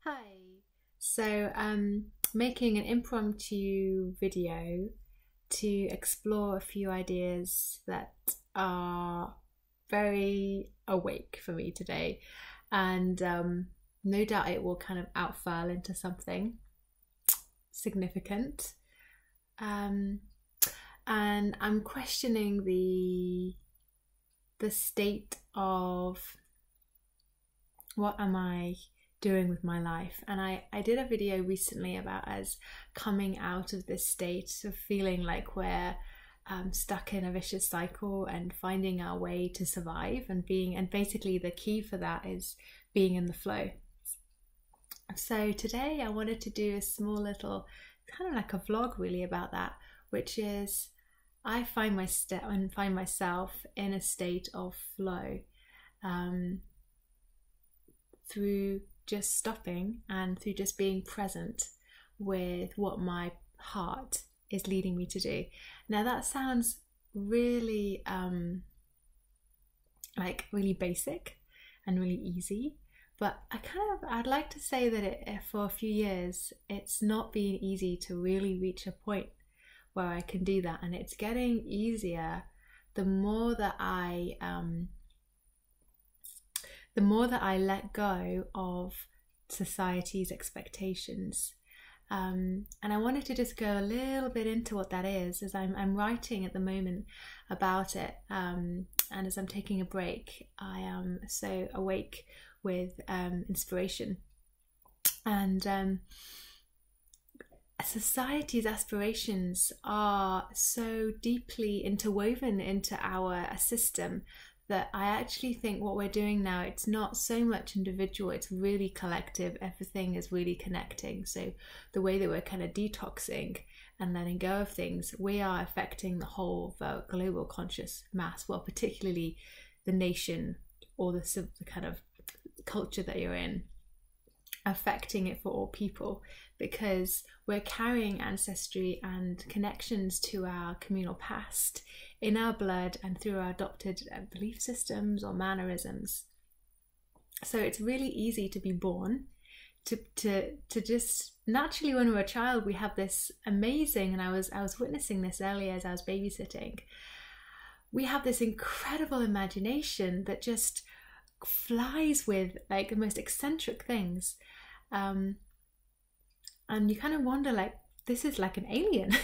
Hi. Making an impromptu video to explore a few ideas that are very awake for me today, and no doubt it will kind of outfurl into something significant. Um, and I'm questioning the state of what am I doing with my life. And I did a video recently about us coming out of this state of feeling like we're stuck in a vicious cycle and finding our way to survive and basically the key for that is being in the flow. So today I wanted to do a small little kind of like a vlog really about that, which is I find myself in a state of flow through just stopping and through just being present with what my heart is leading me to do. Now that sounds really like really basic and really easy, but I'd like to say that for a few years it's not been easy to really reach a point where I can do that, and it's getting easier the more that I let go of society's expectations. And I wanted to just go a little bit into what that is, as I'm writing at the moment about it. And as I'm taking a break, I am so awake with inspiration. And society's aspirations are so deeply interwoven into our system that I actually think what we're doing now, it's not so much individual, it's really collective. Everything is really connecting. So the way that we're kind of detoxing and letting go of things, we are affecting the global conscious mass, well, particularly the nation or the kind of culture that you're in, affecting it for all people, because we're carrying ancestry and connections to our communal past in our blood and through our adopted belief systems or mannerisms. So it's really easy to be born to just naturally, when we're a child, we have this amazing, and I was witnessing this earlier as I was babysitting, we have this incredible imagination that just flies with like the most eccentric things, and you kind of wonder, like, this is like an alien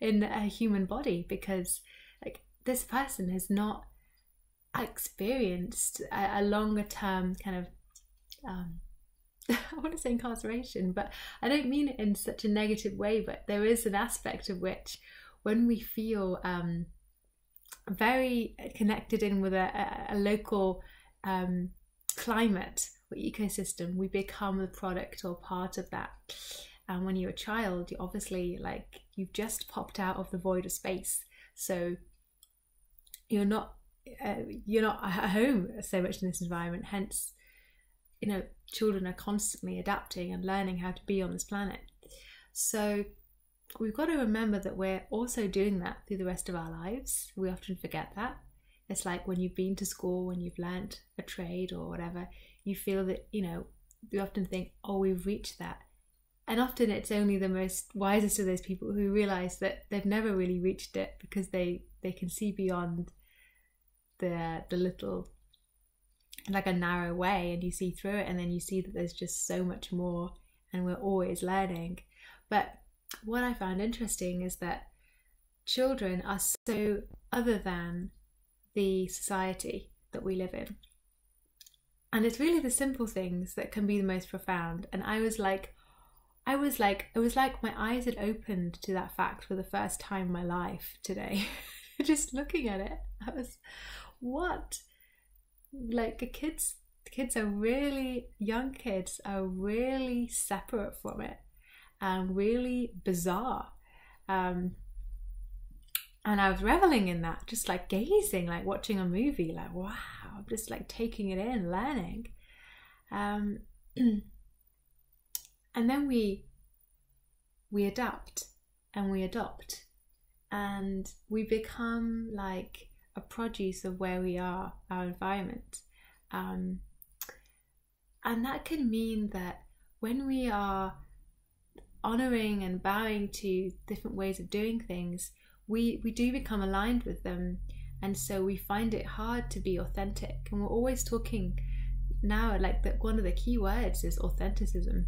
in a human body, because like this person has not experienced a longer term kind of I want to say incarceration, but I don't mean it in such a negative way, but there is an aspect of which when we feel very connected in with a local climate or ecosystem, we become the product or part of that. And when you're a child, you're obviously like, you've just popped out of the void of space, so you're not at home so much in this environment. Hence, children are constantly adapting and learning how to be on this planet. So we've got to remember that we're also doing that through the rest of our lives. We often forget that. It's like when you've been to school, when you've learnt a trade or whatever, you feel that, we often think, oh, we've reached that. And often it's only the most wisest of those people who realize that they've never really reached it, because they can see beyond the little, like a narrow way, and you see through it, and then you see that there's just so much more, and we're always learning. But what I found interesting is that children are so other than the society that we live in, and it's really the simple things that can be the most profound. And it was like my eyes had opened to that fact for the first time in my life today. Just looking at it, I was, what? Like young kids are really separate from it and really bizarre. And I was reveling in that, just like gazing, like watching a movie, like, wow, I'm just like taking it in, learning. And then we adapt and we adopt, and we become like a produce of where we are, our environment. And that can mean that when we are honoring and bowing to different ways of doing things, we do become aligned with them, and so we find it hard to be authentic. And we're always talking now, like, that one of the key words is authenticism.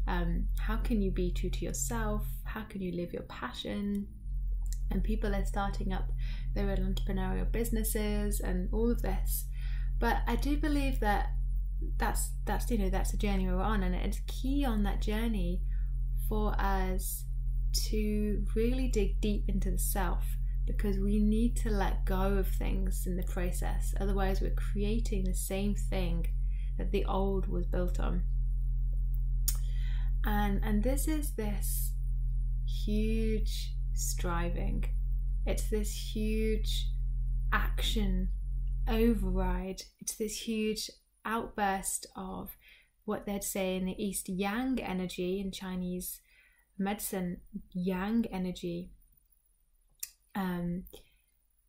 How can you be true to yourself? How can you live your passion? And people are starting up their own entrepreneurial businesses and all of this. But I do believe that that's a journey we're on, and it's key on that journey for us to really dig deep into the self, because we need to let go of things in the process. Otherwise, we're creating the same thing that the old was built on. And this is this huge striving. It's this huge action override. It's this huge outburst of what they'd say in the East, yang energy, in Chinese medicine, yang energy.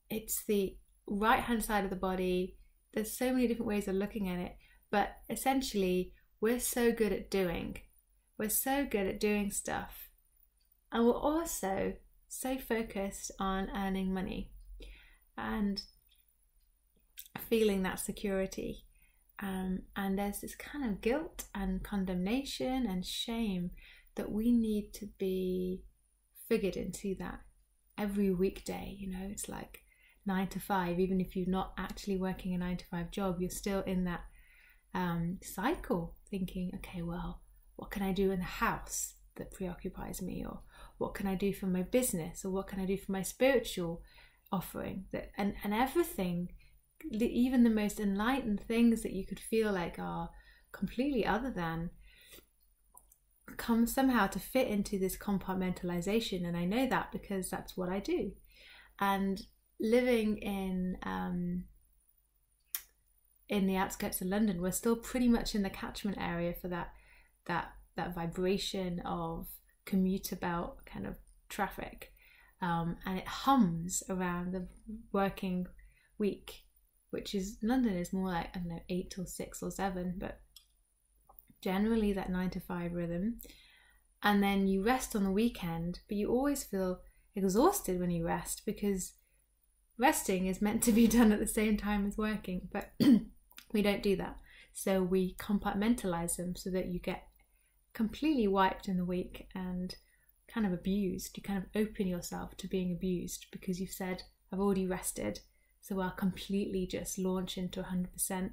It's the right hand side of the body. There's so many different ways of looking at it, but essentially we're so good at doing. We're so good at doing stuff, and we're also so focused on earning money and feeling that security. And there's this kind of guilt and condemnation and shame that we need to be figured into that every weekday. You know, it's like 9 to 5. Even if you're not actually working a 9 to 5 job, you're still in that cycle, thinking, okay, well, what can I do in the house that preoccupies me? Or what can I do for my business? Or what can I do for my spiritual offering? And everything, even the most enlightened things that you could feel like are completely other than, come somehow to fit into this compartmentalization. And I know that because that's what I do. And living in the outskirts of London, we're still pretty much in the catchment area for that vibration of commuter belt kind of traffic, and it hums around the working week, which is, London is more like, I don't know, 8 till 6 or 7, but generally that 9 to 5 rhythm. And then you rest on the weekend, but you always feel exhausted when you rest, because resting is meant to be done at the same time as working, but we don't do that. So we compartmentalize them so that you get completely wiped in the week and kind of abused. You kind of open yourself to being abused because you've said, I've already rested, so I'll completely just launch into 100%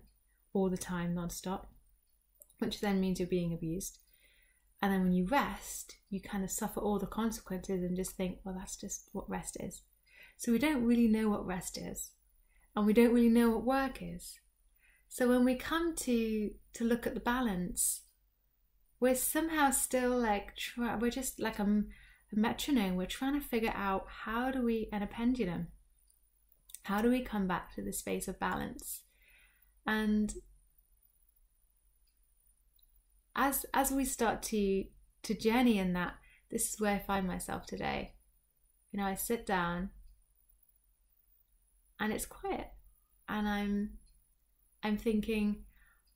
all the time, non-stop, which then means you're being abused. And then when you rest, you kind of suffer all the consequences and just think, well, that's just what rest is. So we don't really know what rest is, and we don't really know what work is. So when we come to look at the balance, we're somehow still like, we're just like a metronome. We're trying to figure out and a pendulum, how do we come back to the space of balance? And as we start to journey in that, this is where I find myself today. You know, I sit down and it's quiet, and I'm thinking,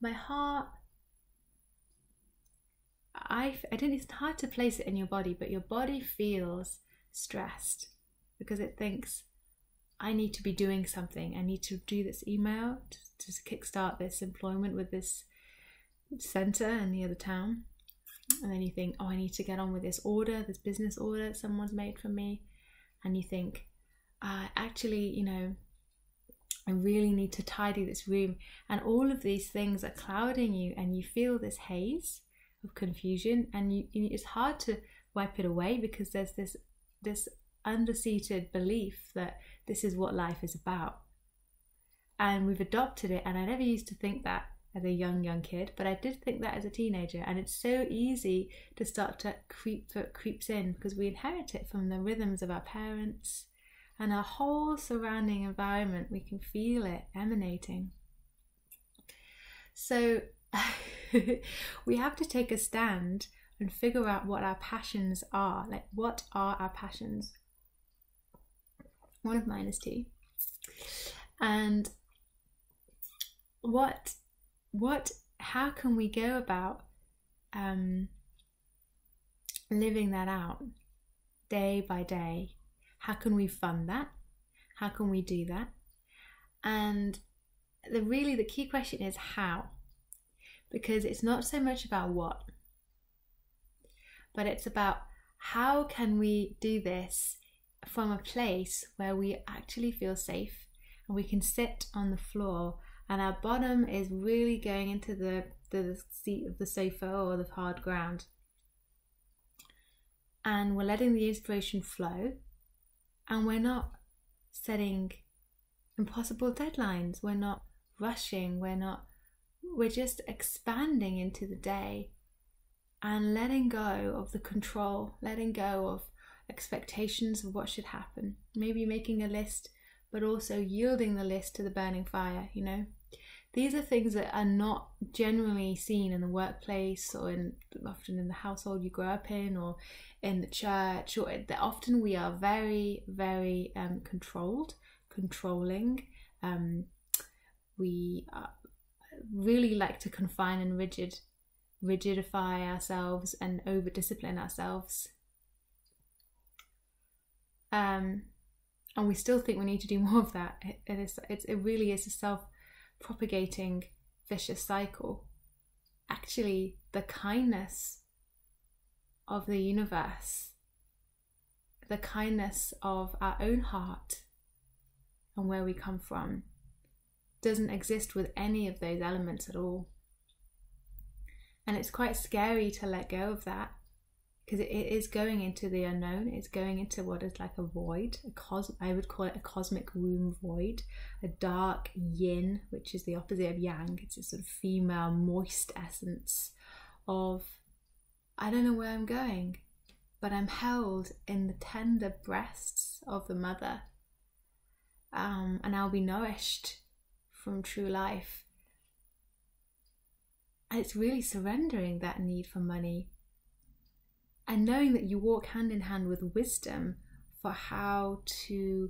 my heart, it's hard to place it in your body, but your body feels stressed because it thinks, I need to be doing something. I need to do this email to kickstart this employment with this centre in the other town. And then you think, oh, I need to get on with this order, this business order someone's made for me. And you think, actually, you know, I really need to tidy this room. And all of these things are clouding you, and you feel this haze of confusion, and it's hard to wipe it away because there's this underseated belief that this is what life is about. And we've adopted it, and I never used to think that as a young kid, but I did think that as a teenager. And it's so easy to start to creeps in because we inherit it from the rhythms of our parents and our whole surrounding environment. We can feel it emanating. So we have to take a stand and figure out what our passions are. Like, what are our passions? One of mine is tea. And how can we go about living that out day by day. How can we fund that? How can we do that? And the key question is how, because it's not so much about what, but it's about how can we do this from a place where we actually feel safe and we can sit on the floor and our bottom is really going into the seat of the sofa or the hard ground, and we're letting the inspiration flow, and we're not setting impossible deadlines, we're not rushing, we're just expanding into the day and letting go of the control, letting go of expectations of what should happen, maybe making a list, but also yielding the list to the burning fire. These are things that are not generally seen in the workplace or often in the household you grow up in or in the church, or that often we are very, very controlling. We really like to confine and rigidify ourselves and over discipline ourselves. And we still think we need to do more of that. It really is a self-propagating vicious cycle. Actually, the kindness of the universe, the kindness of our own heart and where we come from, doesn't exist with any of those elements at all. And it's quite scary to let go of that, because it is going into the unknown. It's going into what is like a void, I would call it a cosmic womb void, a dark yin, which is the opposite of yang. It's a sort of female moist essence of, I don't know where I'm going, but I'm held in the tender breasts of the mother, and I'll be nourished from true life. And it's really surrendering that need for money and knowing that you walk hand in hand with wisdom for how to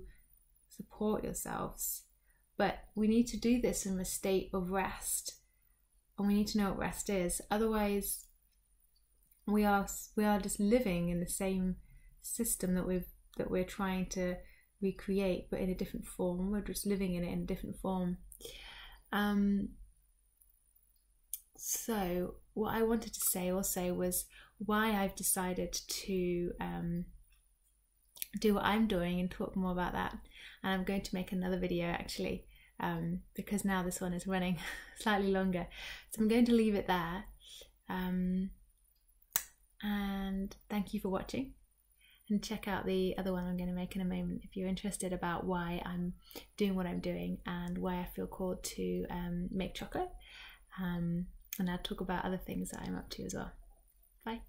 support yourselves. But we need to do this in a state of rest, and we need to know what rest is. Otherwise, we are just living in the same system that we're trying to recreate, but in a different form. We're just living in it in a different form. So what I wanted to say also was why I've decided to do what I'm doing and talk more about that. And I'm going to make another video actually, because now this one is running slightly longer. So I'm going to leave it there. And thank you for watching. And check out the other one I'm going to make in a moment if you're interested about why I'm doing what I'm doing and why I feel called to make chocolate. And I'll talk about other things that I'm up to as well. Bye.